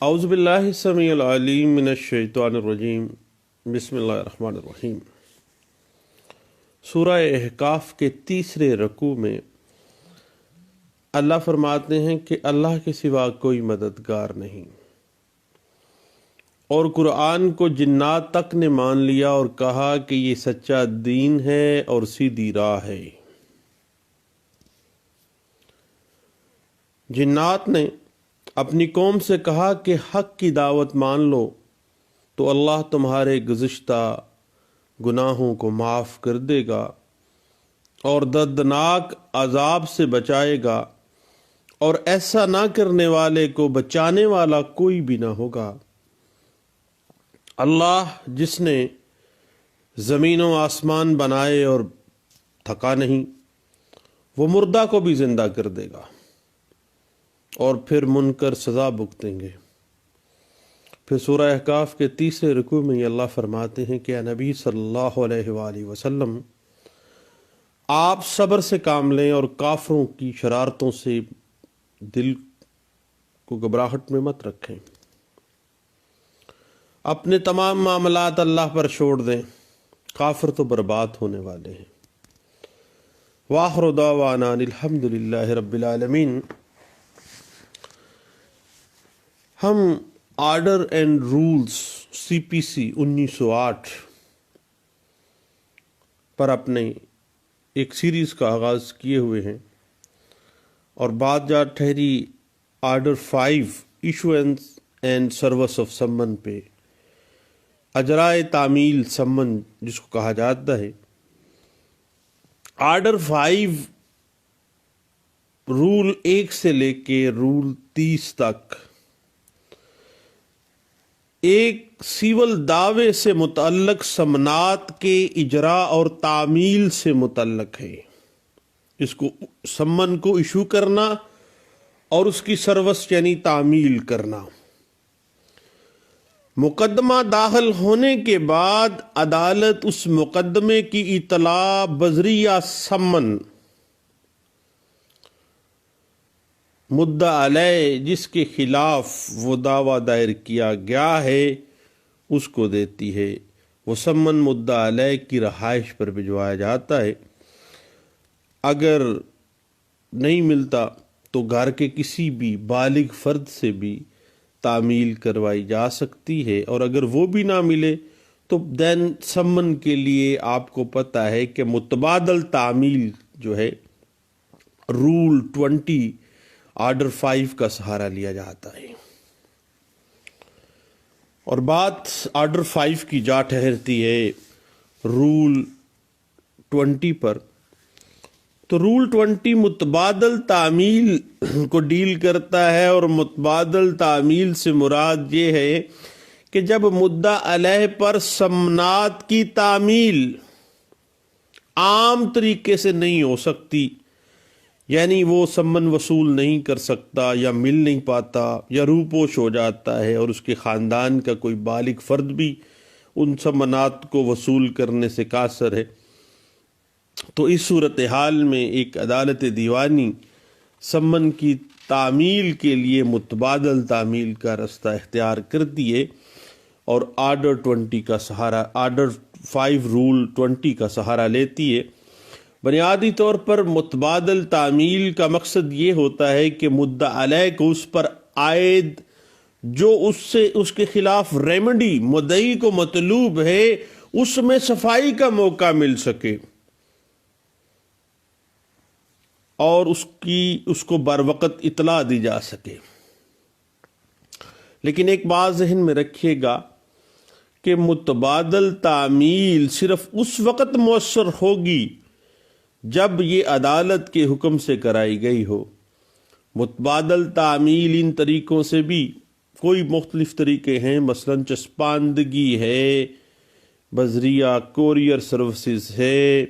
اعوذ باللہ السمیع العلیم من الشیطان الرجیم بسم اللہ الرحمن الرحیم۔ سورہ احقاف کے تیسرے رکوع میں اللہ فرماتے ہیں کہ اللہ کے سوا کوئی مددگار نہیں، اور قرآن کو جنات تک نے مان لیا اور کہا کہ یہ سچا دین ہے اور سیدھی راہ ہے۔ جنات نے اپنی قوم سے کہا کہ حق کی دعوت مان لو تو اللہ تمہارے گزشتہ گناہوں کو معاف کر دے گا اور دردناک عذاب سے بچائے گا، اور ایسا نہ کرنے والے کو بچانے والا کوئی بھی نہ ہوگا۔ اللہ جس نے زمین و آسمان بنائے اور تھکا نہیں، وہ مردہ کو بھی زندہ کر دے گا اور پھر منکر سزا بھگتیں گے۔ پھر سورہ احقاف کے تیسرے رکوع میں اللہ فرماتے ہیں کہ اے نبی صلی اللہ علیہ وآلہ وسلم، آپ صبر سے کام لیں اور کافروں کی شرارتوں سے دل کو گھبراہٹ میں مت رکھیں، اپنے تمام معاملات اللہ پر چھوڑ دیں، کافر تو برباد ہونے والے ہیں۔ وآخر دعوانا الحمد للہ رب العالمین۔ ہم آرڈر اینڈ رولز CPC 1908 پر اپنے ایک سیریز کا آغاز کیے ہوئے ہیں، اور بات جا ٹھہری order 5 issuance and service of summon پہ، اجرائے تعمیل سمن جس کو کہا جاتا ہے۔ آرڈر 5 رول 1 سے لے کے رول 30 تک ایک سیول دعوے سے متعلق سمنات کے اجراء اور تعمیل سے متعلق ہے۔ اس کو سمن کو ایشو کرنا اور اس کی سروس یعنی تعمیل کرنا۔ مقدمہ داخل ہونے کے بعد عدالت اس مقدمے کی اطلاع بذریعہ سمن مدعا علیہ جس کے خلاف وہ دعویٰ دائر کیا گیا ہے اس کو دیتی ہے۔ وہ سمن مدعا علیہ کی رہائش پر بھجوایا جاتا ہے۔ اگر نہیں ملتا تو گھر کے کسی بھی بالغ فرد سے بھی تعمیل کروائی جا سکتی ہے، اور اگر وہ بھی نہ ملے تو دین سمن کے لیے آپ کو پتہ ہے کہ متبادل تعمیل جو ہے رول 20 آرڈر 5 کا سہارا لیا جاتا ہے۔ اور بات آرڈر 5 کی جا ٹھہرتی ہے رول 20 پر، تو رول 20 متبادل تعمیل کو ڈیل کرتا ہے، اور متبادل تعمیل سے مراد یہ ہے کہ جب مدعا علیہ پر سمنات کی تعمیل عام طریقے سے نہیں ہو سکتی، یعنی وہ سمن وصول نہیں کر سکتا یا مل نہیں پاتا یا روپوش ہو جاتا ہے، اور اس کے خاندان کا کوئی بالغ فرد بھی ان سمنات کو وصول کرنے سے قاصر ہے، تو اس صورتحال میں ایک عدالت دیوانی سمن کی تعمیل کے لیے متبادل تعمیل کا رستہ اختیار کرتی ہے، اور آرڈر 20 کا سہارا، آرڈر 5 رول 20 کا سہارا لیتی ہے۔ بنیادی طور پر متبادل تعمیل کا مقصد یہ ہوتا ہے کہ مدعا علیہ کو اس پر عائد جو اس کے خلاف ریمیڈی مدعی کو مطلوب ہے اس میں صفائی کا موقع مل سکے، اور اس کو بر وقت اطلاع دی جا سکے۔ لیکن ایک بات ذہن میں رکھیے گا کہ متبادل تعمیل صرف اس وقت مؤثر ہوگی جب یہ عدالت کے حکم سے کرائی گئی ہو۔ متبادل تعمیل ان طریقوں سے بھی کوئی مختلف طریقے ہیں، مثلا چسپاندگی ہے، بذریعہ کوریئر سروسز ہے،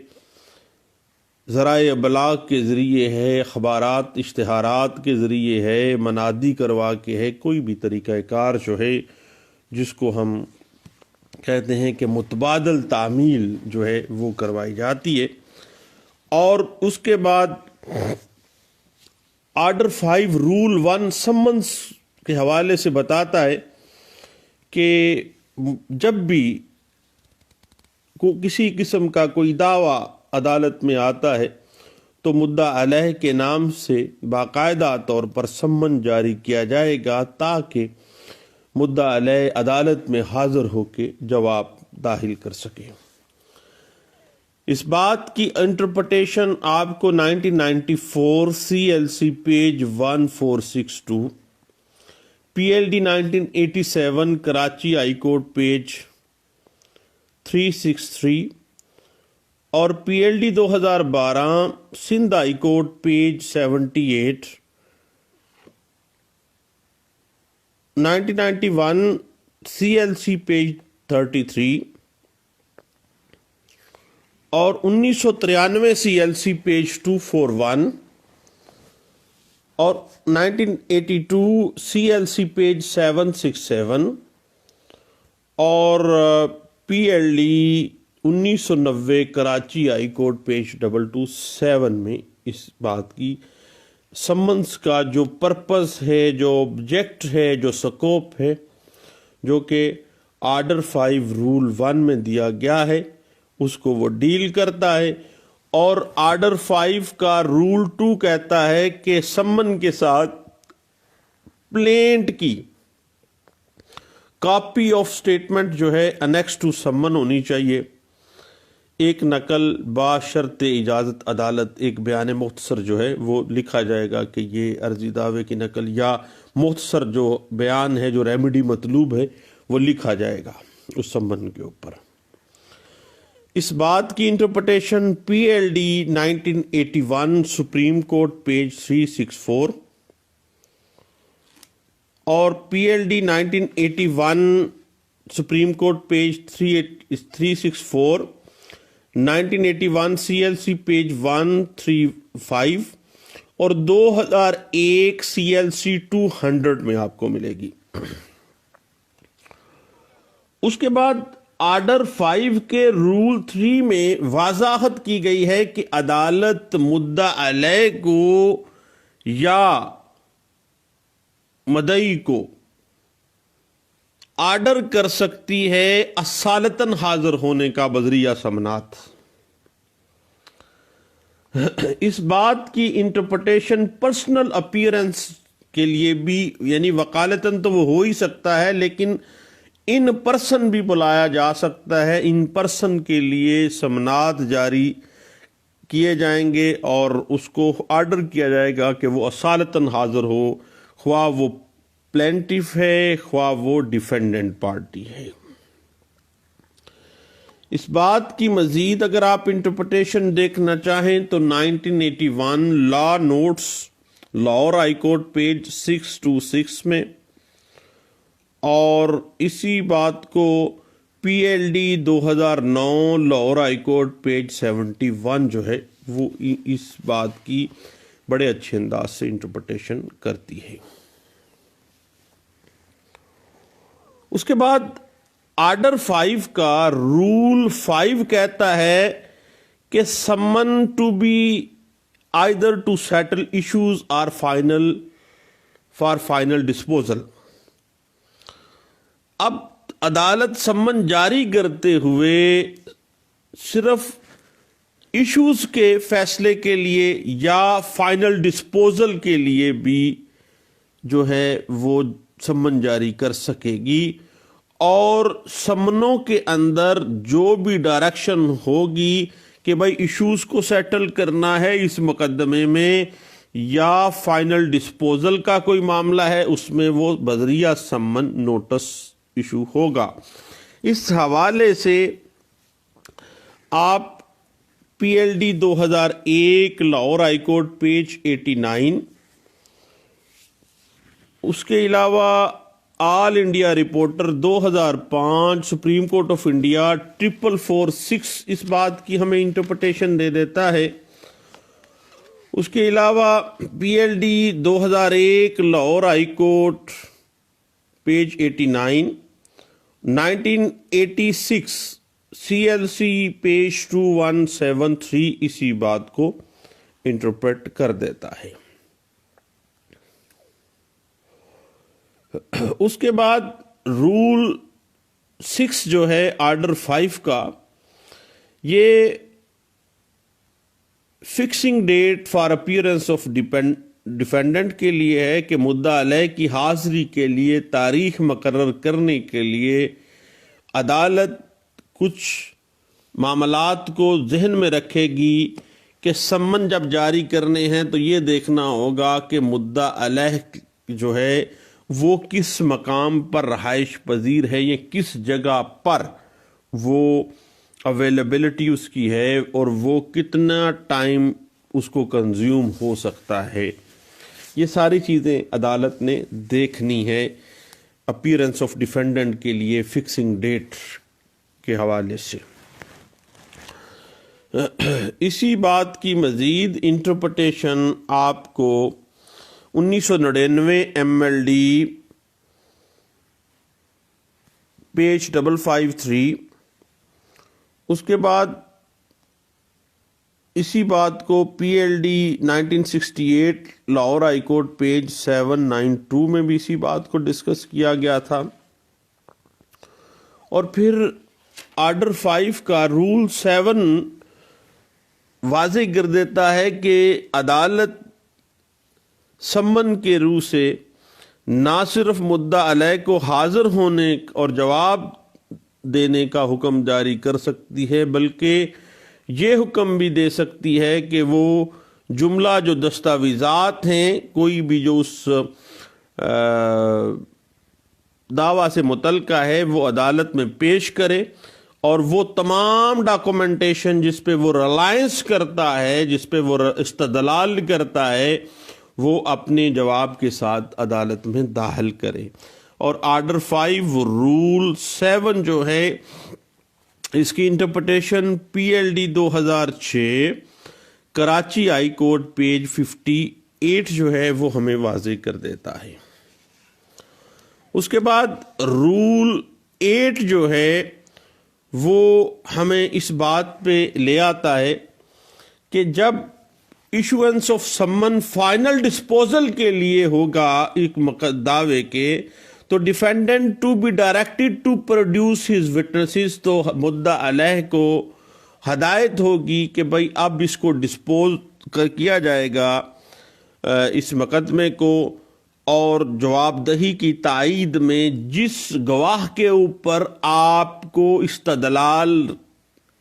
ذرائع ابلاغ کے ذریعے ہے، اخبارات اشتہارات کے ذریعے ہے، منادی کروا کے ہے، کوئی بھی طریقہ کار جو ہے جس کو ہم کہتے ہیں کہ متبادل تعمیل جو ہے وہ کروائی جاتی ہے۔ اور اس کے بعد آرڈر 5 رول 1 سمنس کے حوالے سے بتاتا ہے کہ جب بھی کسی قسم کا کوئی دعویٰ عدالت میں آتا ہے تو مدعا علیہ کے نام سے باقاعدہ طور پر سمن جاری کیا جائے گا تاکہ مدعا علیہ عدالت میں حاضر ہو کے جواب داخل کر سکے۔ اس بات کی انٹرپریٹیشن آپ کو 1994 CLC page 1462، PLD 1987 Karachi high court page 363 اور PLD 2012 Sindh high court page 78، 1991 CLC page 33 اور 1993 CLC پیج 241 اور 1982 CLC پیج 767 اور PLD 1990 Karachi high court page 227 میں اس بات کی سمنس کا جو پرپس ہے، جو آبجیکٹ ہے، جو سکوپ ہے، جو کہ آرڈر 5 رول 1 میں دیا گیا ہے، اس کو وہ ڈیل کرتا ہے۔ اور آرڈر 5 کا رول 2 کہتا ہے کہ سمن کے ساتھ پلینٹ کی کاپی آف سٹیٹمنٹ جو ہے انیکس ٹو سمن ہونی چاہیے، ایک نقل باشرط اجازت عدالت، ایک بیان مختصر جو ہے وہ لکھا جائے گا کہ یہ عرضی دعوے کی نقل یا مختصر جو بیان ہے، جو ریمیڈی مطلوب ہے، وہ لکھا جائے گا اس سمن کے اوپر۔ اس بات کی interpretation PLD 1981 supreme court page 364 اور PLD 1981 supreme court page 364، 1981 CLC page 135 اور 2001 CLC 200 میں آپ کو ملے گی۔ اس کے بعد آرڈر 5 کے رول 3 میں وضاحت کی گئی ہے کہ عدالت مدعا علیہ کو یا مدعی کو آرڈر کر سکتی ہے اصالتاً حاضر ہونے کا بذریعہ سمنات۔ اس بات کی انٹرپریٹیشن پرسنل اپیرنس کے لیے بھی، یعنی وکالتاً تو وہ ہو ہی سکتا ہے، لیکن ان پرسن بھی بلایا جا سکتا ہے، ان پرسن کے لیے سمنات جاری کیے جائیں گے اور اس کو آرڈر کیا جائے گا کہ وہ اصالتاً حاضر ہو، خواہ وہ پلینٹیف ہے خواہ وہ ڈیفینڈنٹ پارٹی ہے۔ اس بات کی مزید اگر آپ انٹرپریٹیشن دیکھنا چاہیں تو 1981 law notes Lahore high court page 626 میں، اور اسی بات کو PLD 2009 Lahore high court page 71 جو ہے وہ اس بات کی بڑے اچھے انداز سے انٹرپریٹیشن کرتی ہے۔ اس کے بعد آرڈر 5 کا رول 5 کہتا ہے کہ summon to be either to settle issues are final for final disposal. اب عدالت سمن جاری کرتے ہوئے صرف ایشوز کے فیصلے کے لیے یا فائنل ڈسپوزل کے لیے بھی جو ہے وہ سمن جاری کر سکے گی، اور سمنوں کے اندر جو بھی ڈائریکشن ہوگی کہ بھائی ایشوز کو سیٹل کرنا ہے اس مقدمے میں یا فائنل ڈسپوزل کا کوئی معاملہ ہے، اس میں وہ بذریعہ سمن نوٹس ایشو ہوگا۔ اس حوالے سے آپ PLD 2001 Lahore high court page 89، اس کے علاوہ all India reporter 2005 supreme court of India 4446 اس بات کی ہمیں انٹرپریٹیشن دے دیتا ہے۔ اس کے علاوہ PLD 2001 Lahore high court page 89، 1986 CLC page 2173 اسی بات کو انٹرپریٹ کر دیتا ہے۔ اس کے بعد رول 6 جو ہے آرڈر 5 کا، یہ fixing date for appearance of defendant کے لیے ہے کہ مدعا علیہ کی حاضری کے لیے تاریخ مقرر کرنے کے لیے عدالت کچھ معاملات کو ذہن میں رکھے گی کہ سمن جب جاری کرنے ہیں تو یہ دیکھنا ہوگا کہ مدعا علیہ جو ہے وہ کس مقام پر رہائش پذیر ہے، یا کس جگہ پر وہ اویلیبلٹی اس کی ہے، اور وہ کتنا ٹائم اس کو کنزیوم ہو سکتا ہے۔ یہ ساری چیزیں عدالت نے دیکھنی ہے اپیئرنس آف ڈیفینڈنٹ کے لیے فکسنگ ڈیٹ کے حوالے سے۔ اسی بات کی مزید انٹرپریٹیشن آپ کو 1999 MLD پیج 553، اس کے بعد اسی بات کو PLD 1968 Lahore high court page 792 میں بھی اسی بات کو ڈسکس کیا گیا تھا۔ اور پھر آرڈر 5 کا رول 7 واضح کر دیتا ہے کہ عدالت سمن کے روح سے نہ صرف مدعا علیہ کو حاضر ہونے اور جواب دینے کا حکم جاری کر سکتی ہے، بلکہ یہ حکم بھی دے سکتی ہے کہ وہ جملہ جو دستاویزات ہیں کوئی بھی جو اس دعویٰ سے متعلقہ ہے وہ عدالت میں پیش کرے، اور وہ تمام ڈاکومنٹیشن جس پہ وہ ریلائنس کرتا ہے، جس پہ وہ استدلال کرتا ہے، وہ اپنے جواب کے ساتھ عدالت میں داخل کرے۔ اور آرڈر 5 رول 7 جو ہے اس کی interpretation PLD 2006 Karachi high court page 58 جو ہے وہ ہمیں واضح کر دیتا ہے۔ اس کے بعد رول 8 جو ہے وہ ہمیں اس بات پہ لے آتا ہے کہ جب issuance of summon final disposal کے لیے ہوگا ایک دعوے کے، تو defendant to be directed to produce his witnesses, تو مدعا علیہ کو ہدایت ہوگی کہ بھائی اب اس کو ڈسپوز کیا جائے گا اس مقدمے کو، اور جواب دہی کی تائید میں جس گواہ کے اوپر آپ کو استدلال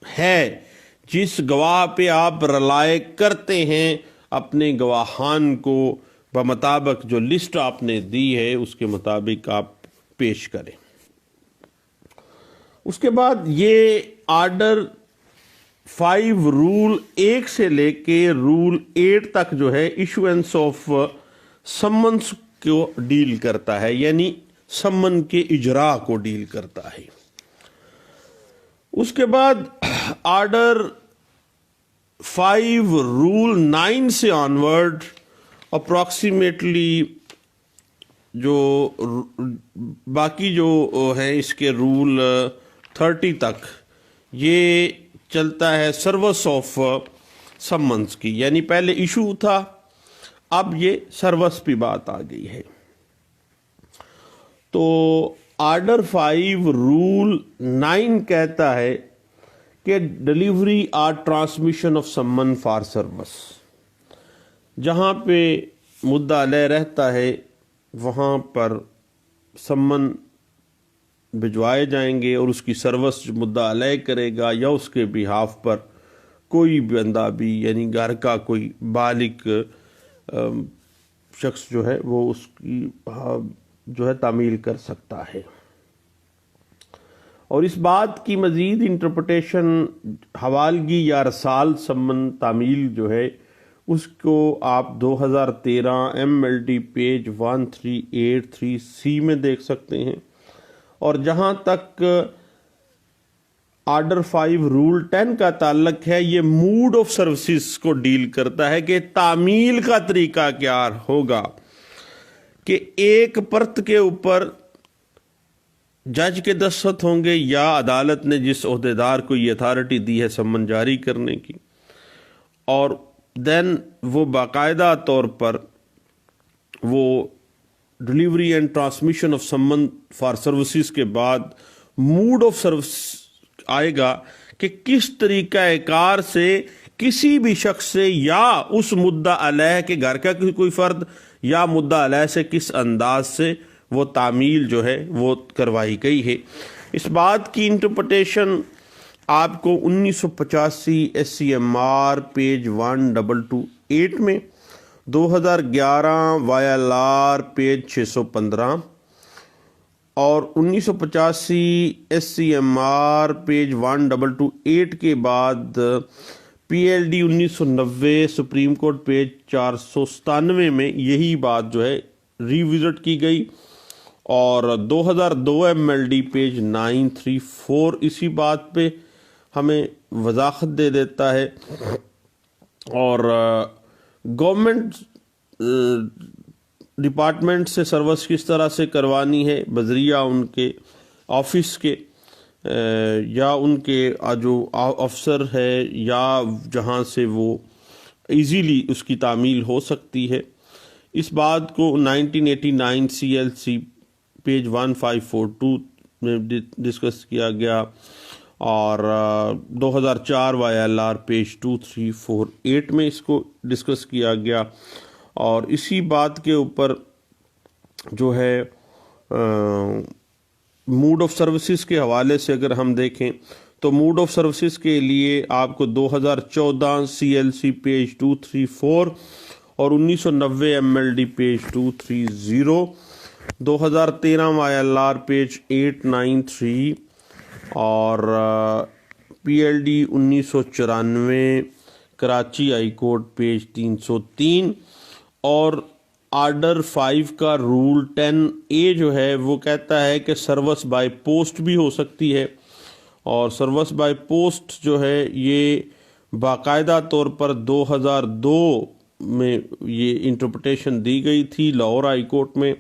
ہے، جس گواہ پہ آپ رلائے کرتے ہیں، اپنے گواہان کو بمطابق جو لسٹ آپ نے دی ہے اس کے مطابق آپ پیش کریں۔ اس کے بعد یہ آرڈر 5 رول 1 سے لے کے رول 8 تک جو ہے ایشوئنس آف سمنس کو ڈیل کرتا ہے، یعنی سمن کے اجراء کو ڈیل کرتا ہے۔ اس کے بعد آرڈر 5 رول 9 سے آنورڈ اپروکسیمیٹلی جو باقی جو ہیں اس کے رول 30 تک یہ چلتا ہے سروس آف سمنس کی، یعنی پہلے ایشو تھا، اب یہ سروس پہ بات آ گئی ہے۔ تو آرڈر 5 رول 9 کہتا ہے کہ ڈیلیوری اور ٹرانسمیشن آف سمن فار سروس، جہاں پہ مدعا علیہ رہتا ہے وہاں پر سمن بھجوائے جائیں گے، اور اس کی سروس جو مدعا علیہ کرے گا یا اس کے بہاف پر کوئی بندہ بھی، یعنی گھر کا کوئی بالغ شخص جو ہے وہ اس کی جو ہے تعمیل کر سکتا ہے۔ اور اس بات کی مزید انٹرپریٹیشن حوالگی یا رسال سمن تعمیل جو ہے اس کو آپ 2013 MLD پیج 1383C میں دیکھ سکتے ہیں۔ اور جہاں تک آرڈر 5 رول 10 کا تعلق ہے، یہ موڈ آف سروسز کو ڈیل کرتا ہے کہ تعمیل کا طریقہ کیا ہوگا، کہ ایک پرت کے اوپر جج کے دستخط ہوں گے یا عدالت نے جس عہدیدار کو یہ اتھارٹی دی ہے سمن جاری کرنے کی، اور دین وہ باقاعدہ طور پر وہ ڈلیوری اینڈ ٹرانسمیشن آف سمن فار سروسز کے بعد موڈ آف سروس آئے گا کہ کس طریقہ کار سے کسی بھی شخص سے یا اس مدعا علیہ کے گھر کا کوئی فرد یا مدعا علیہ سے کس انداز سے وہ تعمیل جو ہے وہ کروائی گئی ہے۔ اس بات کی انٹرپریٹیشن آپ کو 1985 SCMR پیج 1228 میں، 2011 YLR پیج 615 اور 1985 SCMR پیج 1228 کے بعد PLD 1990 سپریم کورٹ پیج 497 میں یہی بات جو ہے ریوزٹ کی گئی، اور 2002 MLD پیج 934 اسی بات پہ ہمیں وضاحت دے دیتا ہے۔ اور گورنمنٹ ڈپارٹمنٹ سے سروس کس طرح سے کروانی ہے بذریعہ ان کے آفس کے یا ان کے جو افسر ہے یا جہاں سے وہ ایزیلی اس کی تعمیل ہو سکتی ہے، اس بات کو 1989 CLC پیج 1542 میں ڈسکس کیا گیا، اور 2004 YLR پیج 2348 میں اس کو ڈسکس کیا گیا۔ اور اسی بات کے اوپر جو ہے موڈ آف سروسز کے حوالے سے اگر ہم دیکھیں تو موڈ آف سروسز کے لیے آپ کو 2014 CLC پیج 234 اور 1990 MLD پیج 230، 2013 YLR پیج 893 اور PLD 1994 Karachi high court page 303 اور آرڈر 5 کا رول 10A جو ہے وہ کہتا ہے کہ سروس بائی پوسٹ بھی ہو سکتی ہے، اور سروس بائی پوسٹ جو ہے یہ باقاعدہ طور پر 2002 میں یہ انٹرپریٹیشن دی گئی تھی لاہور ہائی کورٹ میں،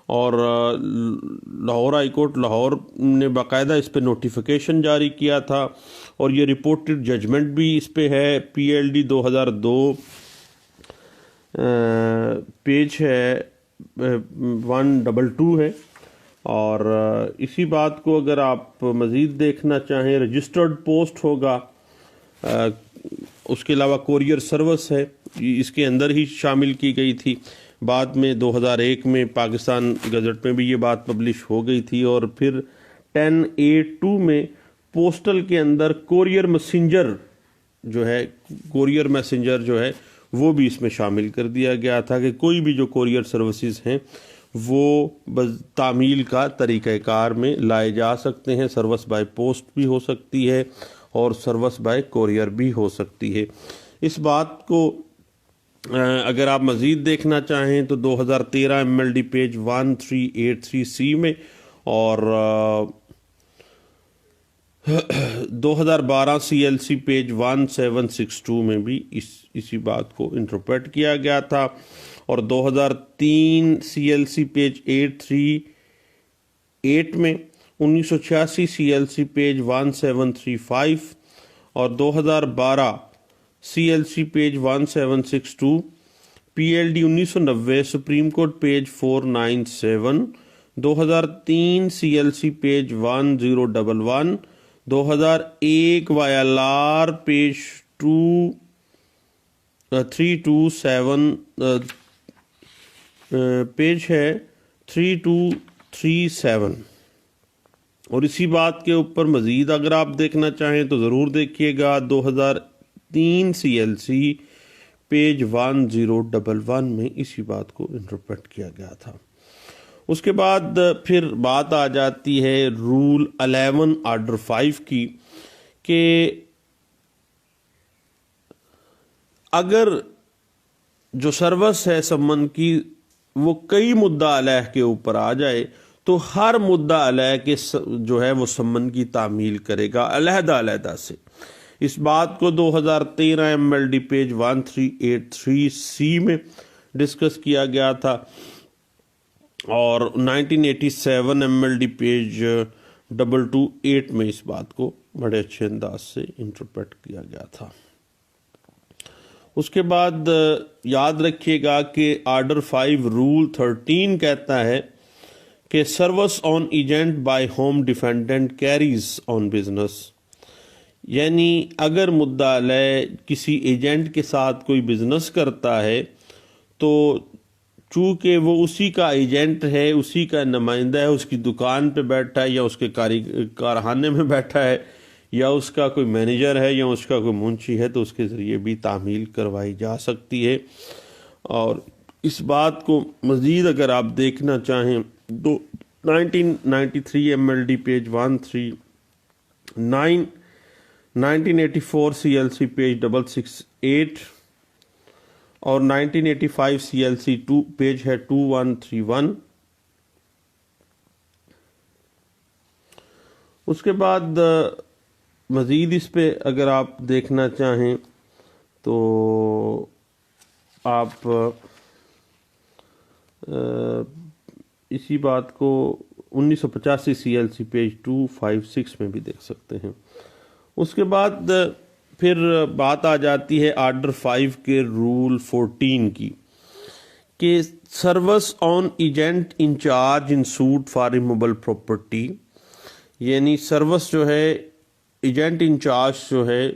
اور لاہور ہائی کورٹ لاہور نے باقاعدہ اس پہ نوٹیفیکیشن جاری کیا تھا، اور یہ رپورٹڈ ججمنٹ بھی اس پہ ہے۔ PLD 2002 پیج ہے 122 ہے، اور اسی بات کو اگر آپ مزید دیکھنا چاہیں رجسٹرڈ پوسٹ ہوگا، اس کے علاوہ کوریئر سروس ہے، اس کے اندر ہی شامل کی گئی تھی۔ بعد میں 2001 میں پاکستان گزٹ میں بھی یہ بات پبلش ہو گئی تھی، اور پھر 10A2 میں پوسٹل کے اندر کوریئر میسنجر جو ہے وہ بھی اس میں شامل کر دیا گیا تھا کہ کوئی بھی جو کوریئر سروسز ہیں وہ تعمیل کا طریقہ کار میں لائے جا سکتے ہیں۔ سروس بائی پوسٹ بھی ہو سکتی ہے اور سروس بائی کوریئر بھی ہو سکتی ہے۔ اس بات کو اگر آپ مزید دیکھنا چاہیں تو 2013 MLD پیج 1383C میں اور 2012 CLC پیج 1762 میں بھی اسی بات کو انٹرپریٹ کیا گیا تھا، اور 2003 CLC پیج 838 میں، 1986 CLC پیج 1735 اور 2012 CLC page 1762، PLD 1990 supreme court page 497، 2003 CLC page 1011، 2001 YLR page 327 page ہے 3237، اور اسی بات کے اوپر مزید اگر آپ دیکھنا چاہیں تو ضرور دیکھیے گا 2003 CLC پیج 1011 میں اسی بات کو انٹرپریٹ کیا گیا تھا۔ اس کے بعد پھر بات آ جاتی ہے رول 11 آرڈر 5 کی، کہ اگر جو سروس ہے سمن کی وہ کئی مدعا علیہ کے اوپر آ جائے تو ہر مدعا علیہ کے جو ہے وہ سمن کی تعمیل کرے گا علیحدہ علیحدہ سے۔ اس بات کو 2013 MLD پیج 1383C میں ڈسکس کیا گیا تھا، اور 1987 MLD پیج 228 میں اس بات کو بڑے اچھے انداز سے انٹرپریٹ کیا گیا تھا۔ اس کے بعد یاد رکھیے گا کہ آرڈر 5 رول 13 کہتا ہے کہ service on agent by whom defendant carries on business, یعنی اگر مدعا علیہ کسی ایجنٹ کے ساتھ کوئی بزنس کرتا ہے تو چونکہ وہ اسی کا ایجنٹ ہے، اسی کا نمائندہ ہے، اس کی دکان پہ بیٹھا ہے یا اس کے کارخانے میں بیٹھا ہے یا اس کا کوئی مینیجر ہے یا اس کا کوئی منشی ہے، تو اس کے ذریعے بھی تعمیل کروائی جا سکتی ہے۔ اور اس بات کو مزید اگر آپ دیکھنا چاہیں تو 1993 MLD پیج 139، 1984 CLC پیج 668 اور 1985 CLC پیج ہے 2131۔ اس کے بعد مزید اس پہ اگر آپ دیکھنا چاہیں تو آپ اسی بات کو 1985 CLC پیج 256 میں بھی دیکھ سکتے ہیں۔ اس کے بعد پھر بات آ جاتی ہے آرڈر 5 کے رول 14 کی کہ service on agent in charge in suit for removable property, یعنی سروس جو ہے ایجنٹ انچارج جو ہے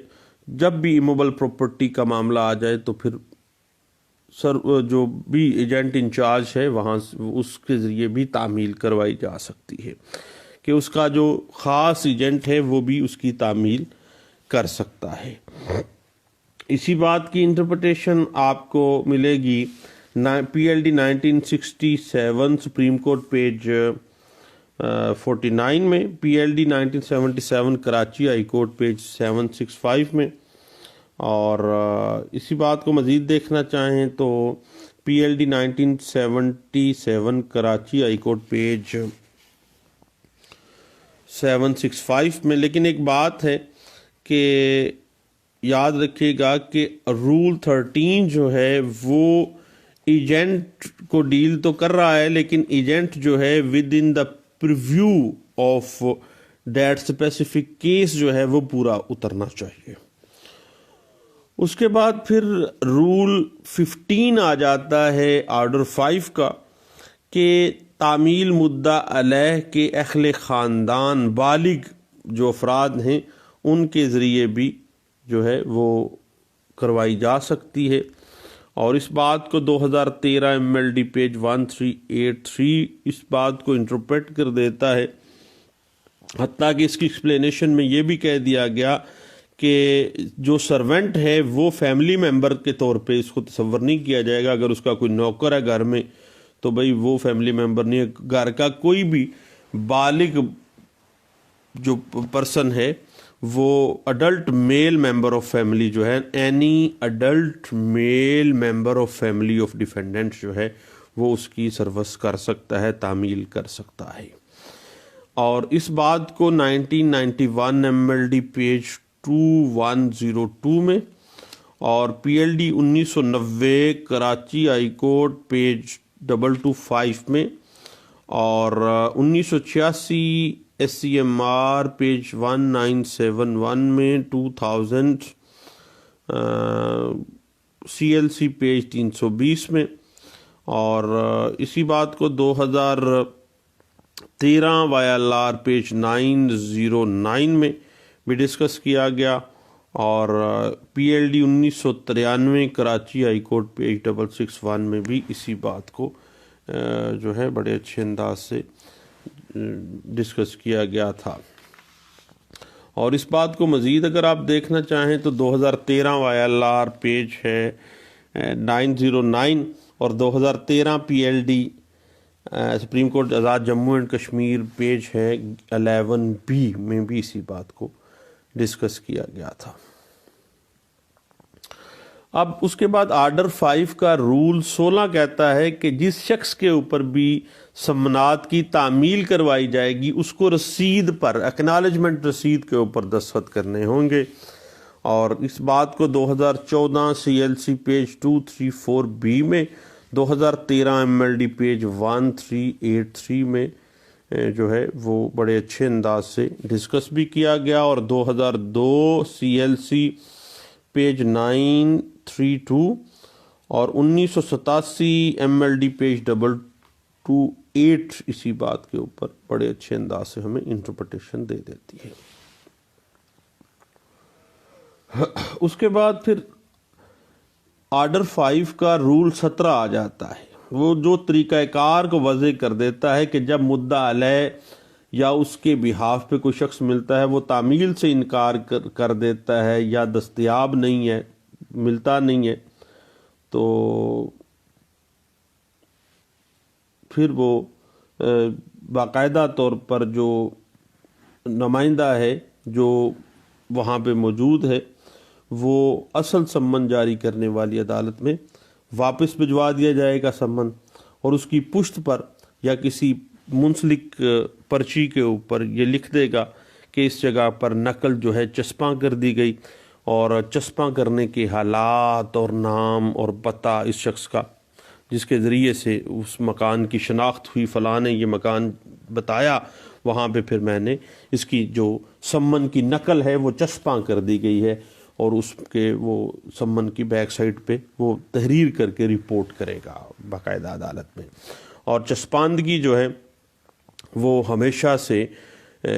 جب بھی ایموبل پراپرٹی کا معاملہ آ جائے تو پھر جو بھی ایجنٹ انچارج ہے وہاں اس کے ذریعے بھی تعمیل کروائی جا سکتی ہے کہ اس کا جو خاص ایجنٹ ہے وہ بھی اس کی تعمیل کر سکتا ہے۔ اسی بات کی انٹرپریٹیشن آپ کو ملے گی PLD 1967 سپریم کورٹ پیج 49 میں، PLD 1977 Karachi high court page 765 میں، اور اسی بات کو مزید دیکھنا چاہیں تو PLD 1977 Karachi high court page 765 میں۔ لیکن ایک بات ہے کہ یاد رکھیے گا کہ رول 13 جو ہے وہ ایجنٹ کو ڈیل تو کر رہا ہے، لیکن ایجنٹ جو ہے with in the preview of that specific case جو ہے وہ پورا اترنا چاہیے۔ اس کے بعد پھر رول 15 آ جاتا ہے آرڈر 5 کا کہ تعمیل مدعا علیہ کے اہل خاندان بالغ جو افراد ہیں ان کے ذریعے بھی جو ہے وہ کروائی جا سکتی ہے، اور اس بات کو 2013 MLD پیج 1383 اس بات کو انٹرپریٹ کر دیتا ہے، حتیٰ کہ اس کی ایکسپلینیشن میں یہ بھی کہہ دیا گیا کہ جو سرونٹ ہے وہ فیملی ممبر کے طور پہ اس کو تصور نہیں کیا جائے گا۔ اگر اس کا کوئی نوکر ہے گھر میں تو بھئی وہ فیملی ممبر نہیں ہے، گھر کا کوئی بھی بالغ جو پرسن ہے وہ adult male member of family جو ہے، any adult male member of family of defendant جو ہے وہ اس کی سروس کر سکتا ہے، تعمیل کر سکتا ہے۔ اور اس بات کو 1991 MLD پیج 2102 میں اور PLD 1990 Karachi high court page 225 میں اور 1986 SCMR پیج 1971 میں، 2000 CLC پیج 320 میں، اور اسی بات کو 2013 YLR پیج 909 میں بھی ڈسکس کیا گیا، اور PLD 1993 Karachi high court page 661 میں بھی اسی بات کو جو ہے بڑے اچھے انداز سے ڈسکس کیا گیا تھا۔ اور اس بات کو مزید اگر آپ دیکھنا چاہیں تو 2013 YLR پیج ہے 909 اور 2013 PLD supreme court Azad Jammu and Kashmir page ہے 11B میں بھی اسی بات کو ڈسکس کیا گیا تھا۔ اب اس کے بعد آرڈر 5 کا رول 16 کہتا ہے کہ جس شخص کے اوپر بھی سمنات کی تعمیل کروائی جائے گی اس کو رسید پر اکنالجمنٹ رسید کے اوپر دستخط کرنے ہوں گے، اور اس بات کو 2014 CLC پیج 234B میں، 2013 MLD پیج 1383 میں جو ہے وہ بڑے اچھے انداز سے ڈسکس بھی کیا گیا، اور 2002 CLC پیج 632 اور 1987 MLD پیج 228 اسی بات کے اوپر بڑے اچھے انداز سے ہمیں انٹرپریٹیشن دے دیتی ہے۔ اس کے بعد پھر آرڈر 5 کا رول 17 آ جاتا ہے، وہ جو طریقہ کار کو واضح کر دیتا ہے کہ جب مدعا علیہ یا اس کے بہاف پہ کوئی شخص ملتا ہے وہ تعمیل سے انکار کر دیتا ہے یا دستیاب نہیں ہے، ملتا نہیں ہے، تو پھر وہ باقاعدہ طور پر جو نمائندہ ہے جو وہاں پہ موجود ہے وہ اصل سمن جاری کرنے والی عدالت میں واپس بھجوا دیا جائے گا سمن، اور اس کی پشت پر یا کسی منسلک پرچی کے اوپر یہ لکھ دے گا کہ اس جگہ پر نقل جو ہے چسپاں کر دی گئی، اور چسپاں کرنے کے حالات اور نام اور پتہ اس شخص کا جس کے ذریعے سے اس مکان کی شناخت ہوئی، فلاں نے یہ مکان بتایا، وہاں پہ پھر میں نے اس کی جو سمن کی نقل ہے وہ چسپاں کر دی گئی ہے، اور اس کے وہ سمن کی بیک سائڈ پہ وہ تحریر کر کے رپورٹ کرے گا باقاعدہ عدالت میں۔ اور چسپاندگی جو ہے وہ ہمیشہ سے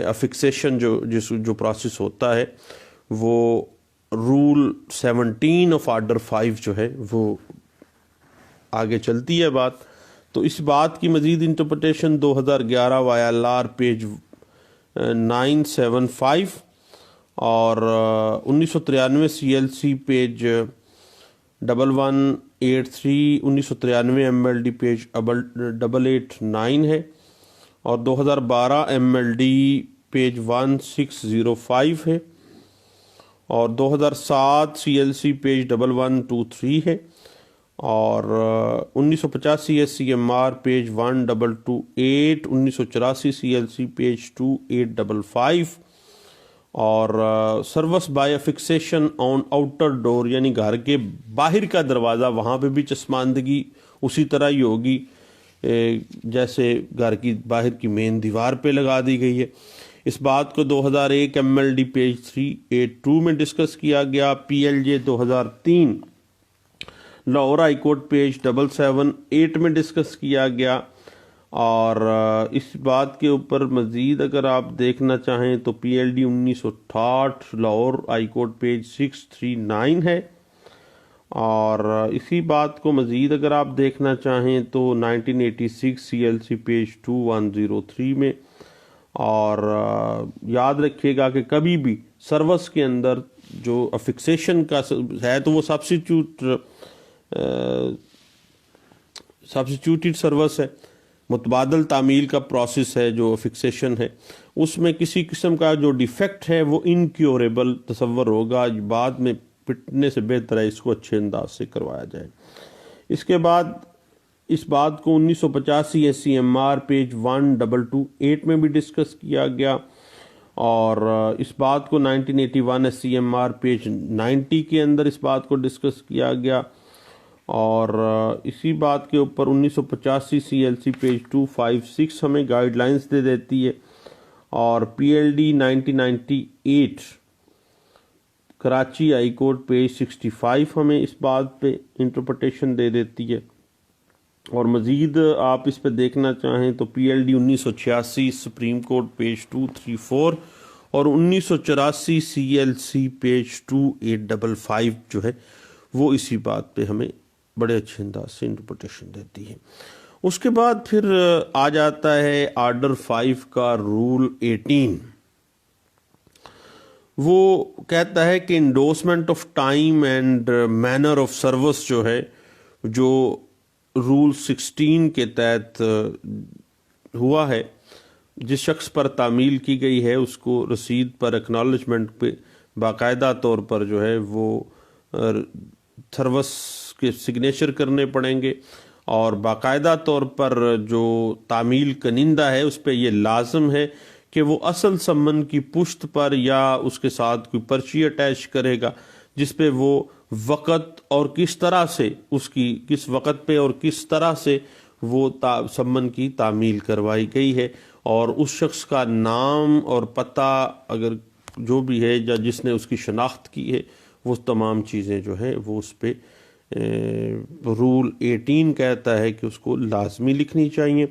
افکسیشن جو پروسیس ہوتا ہے وہ رول 17 آف آرڈر 5 جو ہے وہ آگے چلتی ہے بات۔ تو اس بات کی مزید انٹرپریٹیشن 2011 YLR پیج 975 اور 1993 CLC پیج 1183، 1993 MLD پیج 889 ہے، اور 2012 MLD پیج 1605 ہے، اور 2007 CLC پیج 1123 ہے، اور 1985 SCMR پیج 1228، 1984 CLC پیج 2855، اور service by fixation on outer door, یعنی گھر کے باہر کا دروازہ، وہاں پہ بھی چسپاندگی اسی طرح ہی ہوگی جیسے گھر کی باہر کی مین دیوار پہ لگا دی گئی ہے۔ اس بات کو 2001 MLD پیج 382 میں ڈسکس کیا گیا، PLJ 2003 Lahore high court page 778 میں ڈسکس کیا گیا، اور اس بات کے اوپر مزید اگر آپ دیکھنا چاہیں تو PLD 1968 Lahore high court page 639 ہے، اور اسی بات کو مزید اگر آپ دیکھنا چاہیں تو 1986 CLC پیج 2103 میں۔ اور یاد رکھیے گا کہ کبھی بھی سروس کے اندر جو افکسیشن کا ہے تو وہ سبسٹیٹیوٹڈ سروس ہے، متبادل تعمیل کا پروسیس ہے جو فکسیشن ہے، اس میں کسی قسم کا جو ڈیفیکٹ ہے وہ انکیوریبل تصور ہوگا، بعد میں پٹنے سے بہتر ہے اس کو اچھے انداز سے کروایا جائے۔ اس کے بعد اس بات کو 1985 SCMR پیج 1228 میں بھی ڈسکس کیا گیا، اور اس بات کو 1981 SCMR پیج 90 کے اندر اس بات کو ڈسکس کیا گیا، اور اسی بات کے اوپر 1985 CLC پیج 256 ہمیں گائیڈ لائنز دے دیتی ہے، اور PLD 1998 Karachi high court page 65 ہمیں اس بات پہ انٹرپریٹیشن دے دیتی ہے۔ اور مزید آپ اس پہ دیکھنا چاہیں تو PLD 1986 سپریم کورٹ پیج 234 اور 1984 CLC پیج 2855 جو ہے وہ اسی بات پہ ہمیں بڑے اچھے انداز سے انٹرپریٹیشن دیتی ہے۔ اس کے بعد پھر آ جاتا ہے آرڈر 5 کا رول 18۔ وہ کہتا ہے کہ endorsement of time and manner of service جو ہے، جو رول 16 کے تحت ہوا ہے، جس شخص پر تعمیل کی گئی ہے اس کو رسید پر اکنالجمنٹ پہ باقاعدہ طور پر جو ہے وہ سروس کے سگنیچر کرنے پڑیں گے، اور باقاعدہ طور پر جو تعمیل کنندہ ہے اس پہ یہ لازم ہے کہ وہ اصل سمن کی پشت پر یا اس کے ساتھ کوئی پرچی اٹیچ کرے گا جس پہ وہ وقت اور کس طرح سے اس کی کس وقت پہ اور کس طرح سے وہ سمن کی تعمیل کروائی گئی ہے، اور اس شخص کا نام اور پتہ اگر جو بھی ہے یا جس نے اس کی شناخت کی ہے وہ تمام چیزیں جو ہے وہ اس پہ رول 18 کہتا ہے کہ اس کو لازمی لکھنی چاہیے۔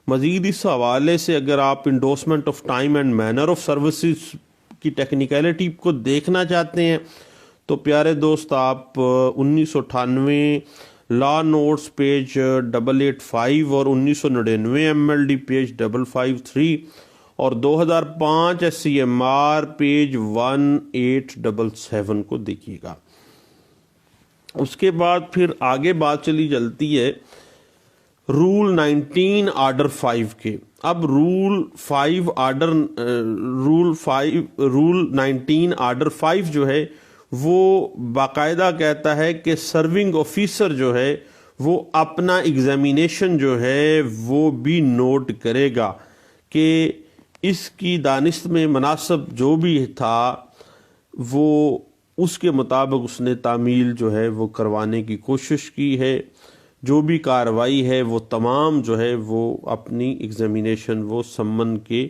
مزید اس حوالے سے اگر آپ endorsement of time and manner of services کی ٹیکنیکلٹی کو دیکھنا چاہتے ہیں تو پیارے دوست آپ 1998 لا نوٹس پیج 885 اور 1999 MLD پیج 553 اور 2005 SCMR پیج 1877 کو دیکھیے گا۔ اس کے بعد پھر آگے بات چلی چلتی ہے رول 19 آرڈر 5 کے۔ اب رول 19 آرڈر 5 جو ہے وہ باقاعدہ کہتا ہے کہ سرونگ آفیسر جو ہے وہ اپنا ایگزامینیشن جو ہے وہ بھی نوٹ کرے گا کہ اس کی دانست میں مناسب جو بھی تھا وہ اس کے مطابق اس نے تعمیل جو ہے وہ کروانے کی کوشش کی ہے، جو بھی کارروائی ہے وہ تمام جو ہے وہ اپنی ایگزامینیشن وہ سمن کے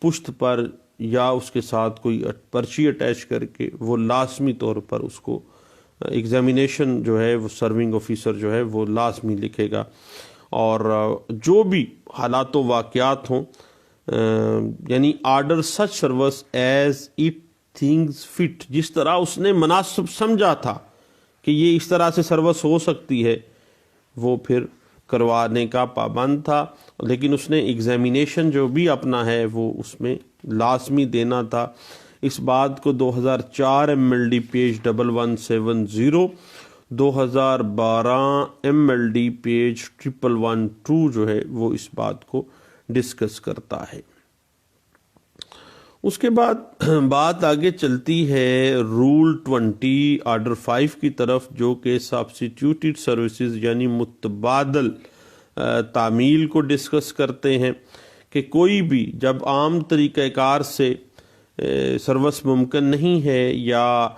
پشت پر یا اس کے ساتھ کوئی پرچی اٹیچ کر کے وہ لازمی طور پر اس کو ایگزامینیشن جو ہے وہ سرونگ آفیسر جو ہے وہ لازمی لکھے گا، اور جو بھی حالات و واقعات ہوں یعنی order such service as it thinks fit, جس طرح اس نے مناسب سمجھا تھا کہ یہ اس طرح سے سروس ہو سکتی ہے وہ پھر کروانے کا پابند تھا، لیکن اس نے ایگزامینیشن جو بھی اپنا ہے وہ اس میں لازمی دینا تھا۔ اس بات کو 2004 MLD پیج 1170، 2012 MLD پیج 1112 جو ہے وہ اس بات کو ڈسکس کرتا ہے۔ اس کے بعد بات آگے چلتی ہے رول 20 آرڈر 5 کی طرف، جو کہ سبسٹیٹیوٹڈ سروسز یعنی متبادل تعمیل کو ڈسکس کرتے ہیں کہ کوئی بھی جب عام طریقہ کار سے سروس ممکن نہیں ہے یا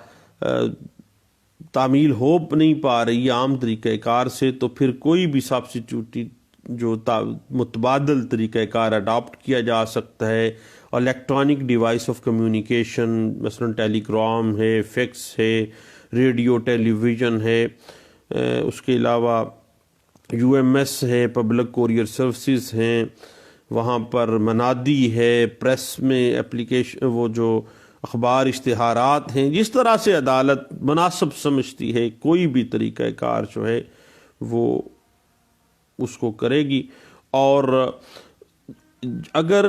تعمیل ہو نہیں پا رہی عام طریقہ کار سے، تو پھر کوئی بھی سبسٹیٹیوٹڈ جو متبادل طریقہ کار اڈاپٹ کیا جا سکتا ہے۔ الیکٹرانک ڈیوائس آف کمیونیکیشن مثلا ٹیلی گرام ہے، فیکس ہے، ریڈیو ٹیلی ویژن ہے، اس کے علاوہ UMS ہے، پبلک کوریئر سروسز ہیں، وہاں پر منادی ہے، پریس میں اپلیکیشن وہ جو اخبار اشتہارات ہیں، جس طرح سے عدالت مناسب سمجھتی ہے کوئی بھی طریقہ کار جو ہے وہ اس کو کرے گی۔ اور اگر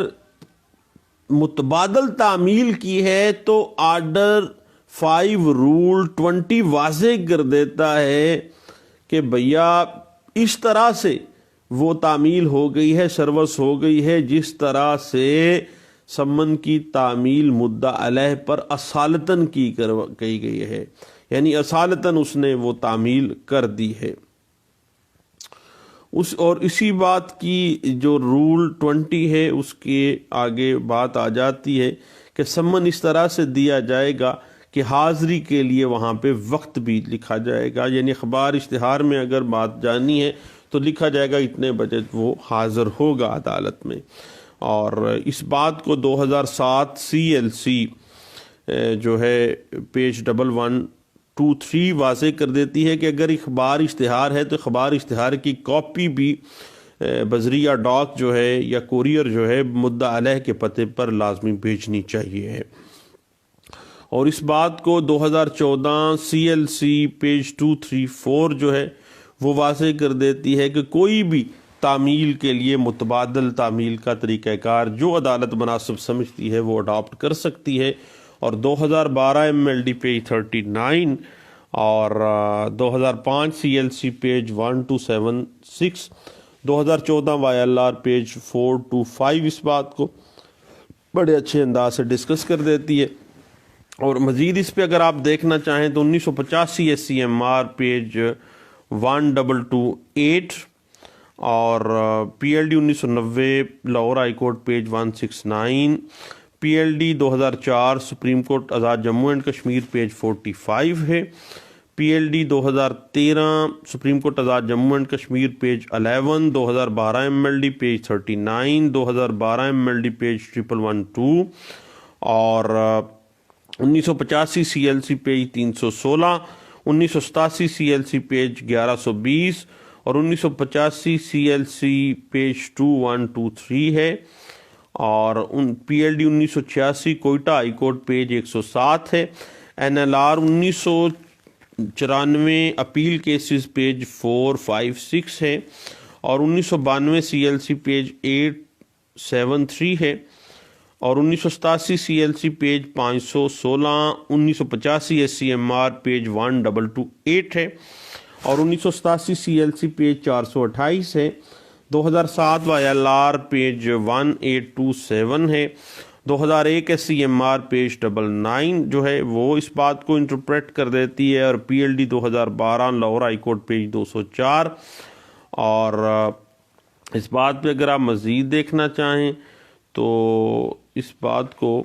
متبادل تعمیل کی ہے تو آرڈر 5 رول 20 واضح کر دیتا ہے کہ بھیا اس طرح سے وہ تعمیل ہو گئی ہے، سروس ہو گئی ہے جس طرح سے سمن کی تعمیل مدعا علیہ پر اصالتاً کی گئی ہے، یعنی اصالتاً اس نے وہ تعمیل کر دی ہے۔ اور اسی بات کی جو رول 20 ہے اس کے آگے بات آ جاتی ہے کہ سمن اس طرح سے دیا جائے گا کہ حاضری کے لیے وہاں پہ وقت بھی لکھا جائے گا، یعنی اخبار اشتہار میں اگر بات جانی ہے تو لکھا جائے گا اتنے بجے وہ حاضر ہوگا عدالت میں۔ اور اس بات کو 2007 CLC جو ہے پیج 1123 واضح کر دیتی ہے کہ اگر اخبار اشتہار ہے تو اخبار اشتہار کی کاپی بھی بذریعہ ڈاک جو ہے یا کوریئر جو ہے مدعا علیہ کے پتے پر لازمی بھیجنی چاہیے ہے۔ اور اس بات کو 2014 CLC پیج 234 جو ہے وہ واضح کر دیتی ہے کہ کوئی بھی تعمیل کے لیے متبادل تعمیل کا طریقہ کار جو عدالت مناسب سمجھتی ہے وہ اڈاپٹ کر سکتی ہے۔ اور 2012 MLD پیج 39 اور 2005 CLC پیج 1276، 2014 YLR پیج 425 اس بات کو بڑے اچھے انداز سے ڈسکس کر دیتی ہے۔ اور مزید اس پہ اگر آپ دیکھنا چاہیں تو 1985 SCMR پیج 1228 اور PLD 1990 Lahore high court page 169، PLD 2004 supreme court Azad Jammu and Kashmir page 45 ہے، PLD 2013 supreme court Azad Jammu and Kashmir page 11، 2012 MLD page 39، 2012 MLD page 1112 اور 1985 CLC پیج 316، 1987 CLC پیج 1120 اور 1985 CLC پیج 2123 ہے، اور PLD 1986 Quetta high court page 107 ہے، NLR 1994 appeal cases page 456 ہے، اور 1992 CLC page 873 ہے، اور 1987 CLC پیج 516، 1985 SCMR پیج 1228 ہے، اور 1987 CLC پیج 428 ہے، 2007 YLR پیج 1827 ہے، 2001 SCMR پیج 99 جو ہے وہ اس بات کو انٹرپریٹ کر دیتی ہے، اور PLD 2012 Lahore high court page 204۔ اور اس بات پہ اگر آپ مزید دیکھنا چاہیں تو اس بات کو